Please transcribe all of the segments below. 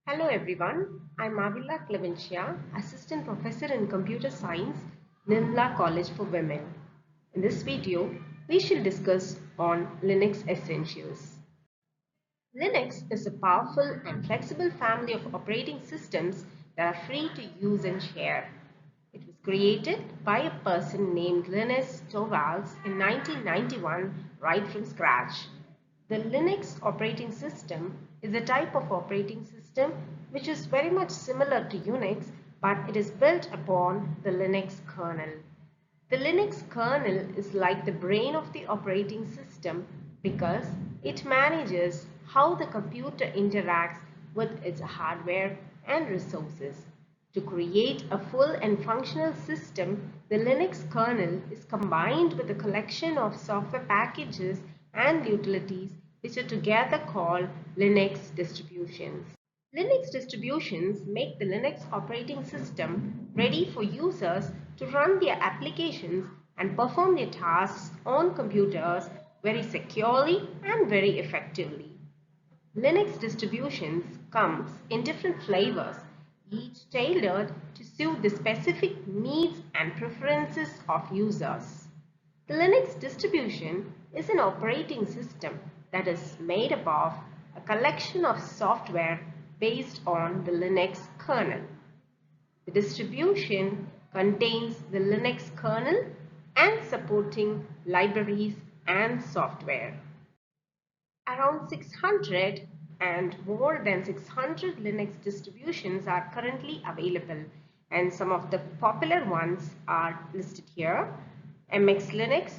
Hello everyone, I'm Avila Clemenshia, Assistant Professor in Computer Science, Nirmala College for Women. In this video, we shall discuss on Linux Essentials. Linux is a powerful and flexible family of operating systems that are free to use and share. It was created by a person named Linus Torvalds in 1991 right from scratch. The Linux operating system is a type of operating system which is very much similar to Unix, but it is built upon the Linux kernel. The Linux kernel is like the brain of the operating system because it manages how the computer interacts with its hardware and resources. To create a full and functional system, the Linux kernel is combined with a collection of software packages and utilities which are together called Linux distributions. Linux distributions make the Linux operating system ready for users to run their applications and perform their tasks on computers very securely and very effectively. Linux distributions comes in different flavors, each tailored to suit the specific needs and preferences of users. The Linux distribution is an operating system that is made up of a collection of software based on the Linux kernel. The distribution contains the Linux kernel and supporting libraries and software. Around 600 and more than 600 Linux distributions are currently available, and some of the popular ones are listed here: MX Linux,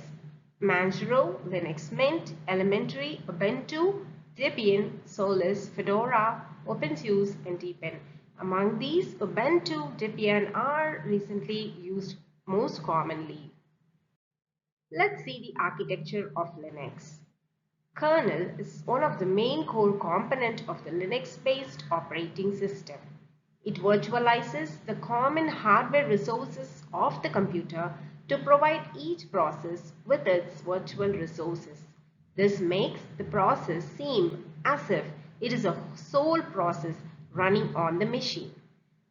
Manjaro, Linux Mint, Elementary, Ubuntu, Debian, Solus, Fedora, OpenSUSE, and Deepin. Among these, Ubuntu, Debian are recently used most commonly. Let's see the architecture of Linux. Kernel is one of the main core components of the Linux-based operating system. It virtualizes the common hardware resources of the computer to provide each process with its virtual resources. This makes the process seem as if it is a sole process running on the machine.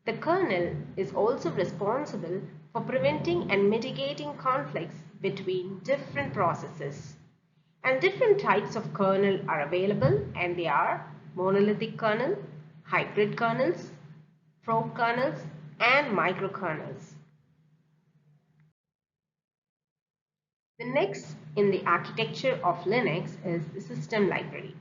The kernel is also responsible for preventing and mitigating conflicts between different processes. And different types of kernel are available, and they are monolithic kernel, hybrid kernels, fork kernels, and microkernels. The next in the architecture of Linux is the system library.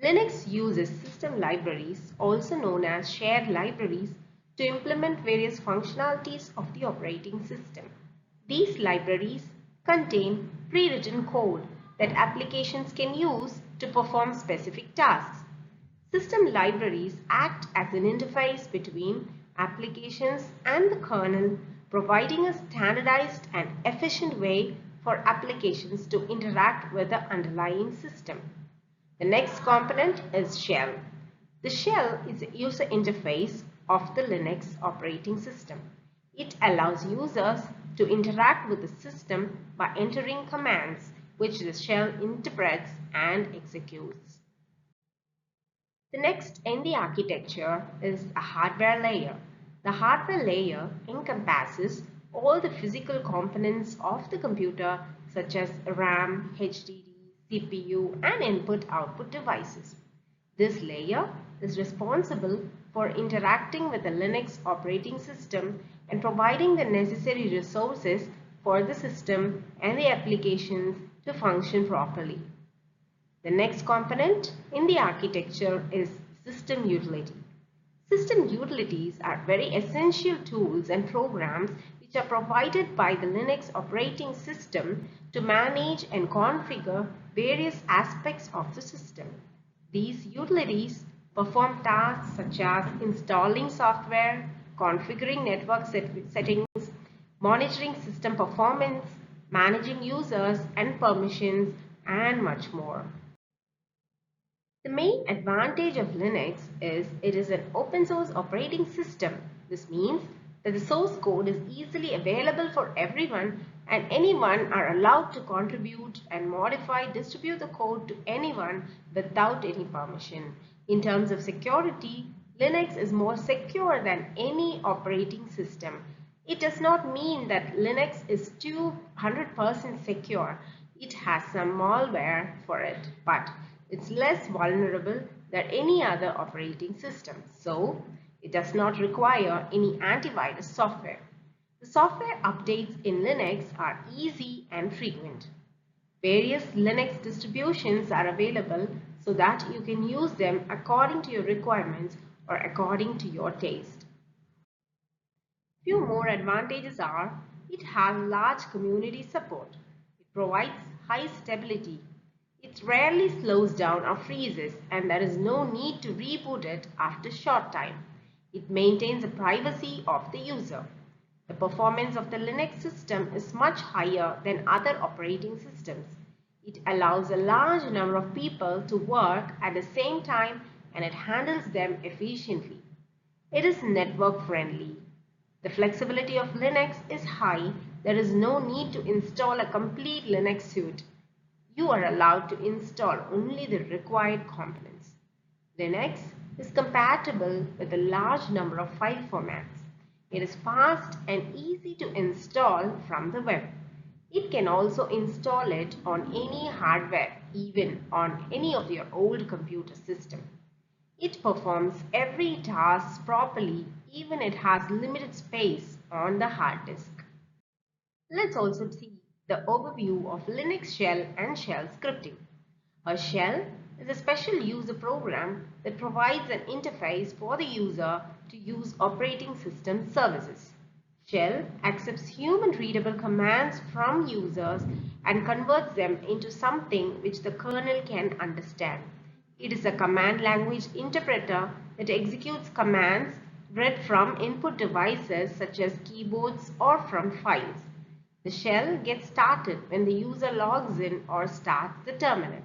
Linux uses system libraries, also known as shared libraries, to implement various functionalities of the operating system. These libraries contain pre-written code that applications can use to perform specific tasks. System libraries act as an interface between applications and the kernel, providing a standardized and efficient way for applications to interact with the underlying system. The next component is shell. The shell is a user interface of the Linux operating system. It allows users to interact with the system by entering commands which the shell interprets and executes. The next in the architecture is a hardware layer. The hardware layer encompasses all the physical components of the computer such as RAM, HDD, CPU, and input-output devices. This layer is responsible for interacting with the Linux operating system and providing the necessary resources for the system and the applications to function properly. The next component in the architecture is system utility. System utilities are very essential tools and programs which are provided by the Linux operating system to manage and configure various aspects of the system. These utilities perform tasks such as installing software, configuring network settings, monitoring system performance, managing users and permissions, and much more. The main advantage of Linux is it is an open source operating system. This means that the source code is easily available for everyone, and anyone are allowed to contribute and modify, distribute the code to anyone without any permission. In terms of security, Linux is more secure than any operating system. It does not mean that Linux is 200% secure. It has some malware for it, but it's less vulnerable than any other operating system. So, it does not require any antivirus software. The software updates in Linux are easy and frequent. Various Linux distributions are available so that you can use them according to your requirements or according to your taste. Few more advantages are it has large community support. It provides high stability. It rarely slows down or freezes, and there is no need to reboot it after short time. It maintains the privacy of the user. The performance of the Linux system is much higher than other operating systems. It allows a large number of people to work at the same time and it handles them efficiently. It is network friendly. The flexibility of Linux is high. There is no need to install a complete Linux suite. You are allowed to install only the required components. Linux is compatible with a large number of file formats. It is fast and easy to install from the web. It can also install it on any hardware, even on any of your old computer system. It performs every task properly, even it has limited space on the hard disk. Let's also see the overview of Linux shell and shell scripting. A shell is a special user program that provides an interface for the user to use operating system services. Shell accepts human-readable commands from users and converts them into something which the kernel can understand. It is a command language interpreter that executes commands read from input devices such as keyboards or from files. The shell gets started when the user logs in or starts the terminal.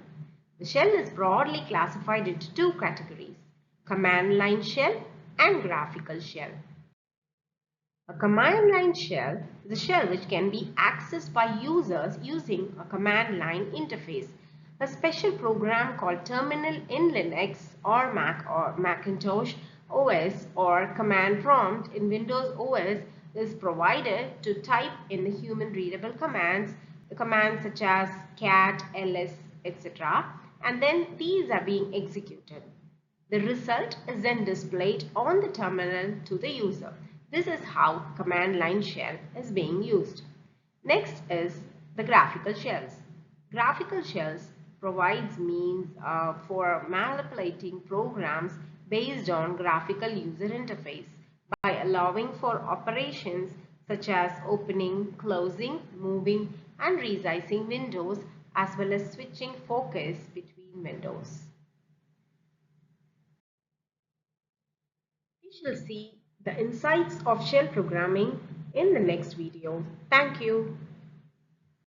The shell is broadly classified into two categories: command line shell and graphical shell. A command line shell is a shell which can be accessed by users using a command line interface. A special program called terminal in Linux or Mac or Macintosh OS or command prompt in Windows OS is provided to type in the human readable commands, the commands such as cat, ls, etc. And then these are being executed. The result is then displayed on the terminal to the user. This is how command line shell is being used. Next is the graphical shells. Graphical shells provides means for manipulating programs based on graphical user interface by allowing for operations such as opening, closing, moving and resizing windows as well as switching focus between windows. We shall see the insights of shell programming in the next video. Thank you.